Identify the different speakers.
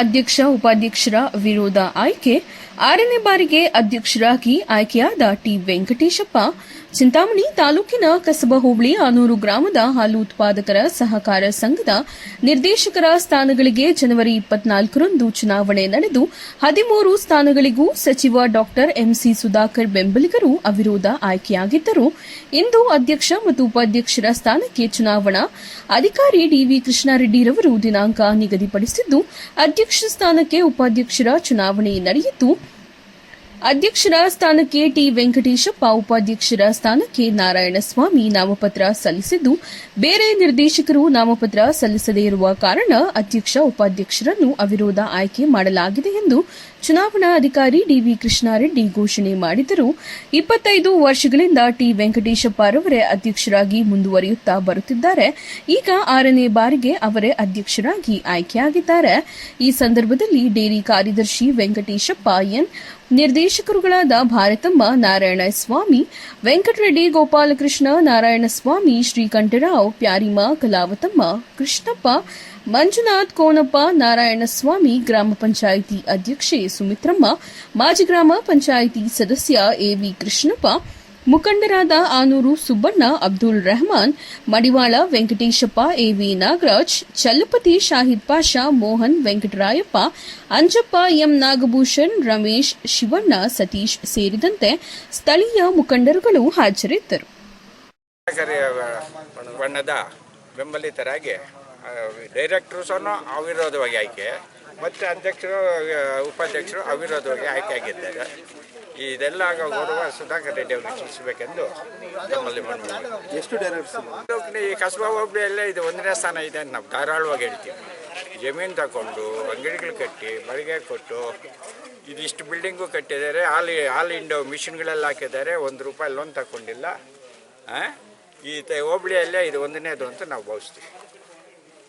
Speaker 1: ಅಧ್ಯಕ್ಷ ಉಪಾಧ್ಯಕ್ಷರ ವಿರೋಧ ಆಯ್ಕೆ 6ನೇ ಬಾರಿಗೆ ಅಧ್ಯಕ್ಷರಾಗಿ ಆಯ್ಕೆಯಾದ ಟಿ ವೆಂಕಟೇಶಪ್ಪ ಚಿಂತಾಮಣಿ ತಾಲೂಕಿನ ಕಸಬಾ ಹೋಬಳಿ ಆನೂರು ಗ್ರಾಮದ ಹಾಲು ಉತ್ಪಾದಕರ ಸಹಕಾರ ಸಂಘದ ನಿರ್ದೇಶಕರ ಸ್ಥಾನಗಳಿಗೆ ಜನವರಿ 24ರಂದು ಚುನಾವಣೆ ನಡೆದು 13 ಸ್ಥಾನಗಳಿಗೂ ಸಚಿವ ಡಾ ಎಂಸಿ ಸುಧಾಕರ್ ಬೆಂಬಲಿಗರು ಅವಿರೋಧ ಆಯ್ಕೆಯಾಗಿದ್ದರು. ಇಂದು ಅಧ್ಯಕ್ಷ ಮತ್ತು ಉಪಾಧ್ಯಕ್ಷರ ಸ್ಥಾನಕ್ಕೆ ಚುನಾವಣಾ ಅಧಿಕಾರಿ ಡಿವಿ ಕೃಷ್ಣಾರೆಡ್ಡಿರವರು ದಿನಾಂಕ ನಿಗದಿಪಡಿಸಿದ್ದು ಅಧ್ಯಕ್ಷ ಸ್ಥಾನಕ್ಕೆ ಉಪಾಧ್ಯಕ್ಷರ ಚುನಾವಣೆ ನಡೆಯಿತು. ಅಧ್ಯಕ್ಷರ ಸ್ಥಾನಕ್ಕೆ ಟಿ ವೆಂಕಟೇಶಪ್ಪ, ಉಪಾಧ್ಯಕ್ಷರ ಸ್ಥಾನಕ್ಕೆ ನಾರಾಯಣಸ್ವಾಮಿ ನಾಮಪತ್ರ ಸಲ್ಲಿಸಿದ್ದು, ಬೇರೆ ನಿರ್ದೇಶಕರು ನಾಮಪತ್ರ ಸಲ್ಲಿಸದೇ ಇರುವ ಕಾರಣ ಅಧ್ಯಕ್ಷ ಉಪಾಧ್ಯಕ್ಷರನ್ನು ಅವಿರೋಧ ಆಯ್ಕೆ ಮಾಡಲಾಗಿದೆ ಎಂದು ಚುನಾವಣಾ ಅಧಿಕಾರಿ ಡಿವಿ ಕೃಷ್ಣಾರೆಡ್ಡಿ ಘೋಷಣೆ ಮಾಡಿದರು. 25 ವರ್ಷಗಳಿಂದ ಟಿ ವೆಂಕಟೇಶಪ್ಪರವರೇ ಅಧ್ಯಕ್ಷರಾಗಿ ಮುಂದುವರಿಯುತ್ತಾ ಬರುತ್ತಿದ್ದಾರೆ. ಈಗ 6ನೇ ಬಾರಿಗೆ ಅವರೇ ಅಧ್ಯಕ್ಷರಾಗಿ ಆಯ್ಕೆಯಾಗಿದ್ದಾರೆ. ಈ ಸಂದರ್ಭದಲ್ಲಿ ಡೇರಿ ಕಾರ್ಯದರ್ಶಿ ವೆಂಕಟೇಶಪ್ಪ ಎನ್, ನಿರ್ದೇಶಕರುಗಳಾದ ಭಾರತಮ್ಮ, ನಾರಾಯಣಸ್ವಾಮಿ, ವೆಂಕಟರೆಡ್ಡಿ, ಗೋಪಾಲಕೃಷ್ಣ, ನಾರಾಯಣಸ್ವಾಮಿ, ಶ್ರೀಕಂಠರಾವ್, ಪ್ಯಾರಿಮಾ, ಕಲಾವತಮ್ಮ, ಕೃಷ್ಣಪ್ಪ, ಮಂಜುನಾಥ್, ಕೋನಪ್ಪ, ನಾರಾಯಣಸ್ವಾಮಿ, ಗ್ರಾಮ ಪಂಚಾಯಿತಿ ಅಧ್ಯಕ್ಷೆ ಸುಮಿತ್ರಮ್ಮ, ಮಾಜಿ ಗ್ರಾಮ ಪಂಚಾಯಿತಿ ಸದಸ್ಯ ಎವಿ ಕೃಷ್ಣಪ್ಪ, ಮುಖಂಡರಾದ ಆನೂರು ಸುಬ್ಬಣ್ಣ, ಅಬ್ದುಲ್ ರೆಹಮಾನ್, ಮಡಿವಾಳ ವೆಂಕಟೇಶಪ್ಪ, ಎವಿ ನಾಗರಾಜ್, ಚಲ್ಲಪತಿ, ಶಾಹಿದ್ ಪಾಷಾ, ಮೋಹನ್, ವೆಂಕಟರಾಯಪ್ಪ, ಅಂಜಪ್ಪ, ಎಂ ನಾಗಭೂಷಣ್, ರಮೇಶ್, ಶಿವಣ್ಣ, ಸತೀಶ್ ಸೇರಿದಂತೆ ಸ್ಥಳೀಯ ಮುಖಂಡರುಗಳು ಹಾಜರಿದ್ದರು.
Speaker 2: ಬೆಂಬಲಿತರಾಗಿ ಡೈರೆಕ್ಟರ್ಸ್ ಅವಿರೋಧವಾಗಿ ಆಯ್ಕೆ ಮತ್ತು ಅಧ್ಯಕ್ಷರು ಉಪಾಧ್ಯಕ್ಷರು ಅವಿರೋಧವಾಗಿ ಆಯ್ಕೆಯಾಗಿದ್ದಾರೆ. ಇದೆಲ್ಲ ಗೌರವ ಸುಧಾಕರ್ ರೆಡ್ಡಿ ಅವರಿಗೆ ಸಲ್ಲಿಸಬೇಕೆಂದು ನಮ್ಮಲ್ಲಿ ಮನವಿ.
Speaker 3: ಎಷ್ಟು ಡೈರೆಕ್ಟರ್ಸ್
Speaker 2: ಈ ಕಸಬಾ ಹೋಬಳಿಯಲ್ಲೇ ಇದು 1ನೇ ಸ್ಥಾನ ಇದೆ ಅಂತ ನಾವು ಧಾರಾಳವಾಗಿ ಹೇಳ್ತೀವಿ. ಜಮೀನು ತಗೊಂಡು ಅಂಗಡಿಗಳು ಕಟ್ಟಿ ಬಾಡಿಗೆ ಕೊಟ್ಟು ಇದಿಷ್ಟು ಬಿಲ್ಡಿಂಗು ಕಟ್ಟಿದ್ದಾರೆ. ಹಾಲು ಹಿಂಡೋ ಮಿಷಿನ್ಗಳೆಲ್ಲ ಹಾಕಿದ್ದಾರೆ. ₹1 ಲೋನ್ ತಗೊಂಡಿಲ್ಲ. ಈ ಹೋಬಳಿಯಲ್ಲೇ ಇದು 1ನೇದು ಅಂತ ನಾವು ಭಾವಿಸ್ತೀವಿ.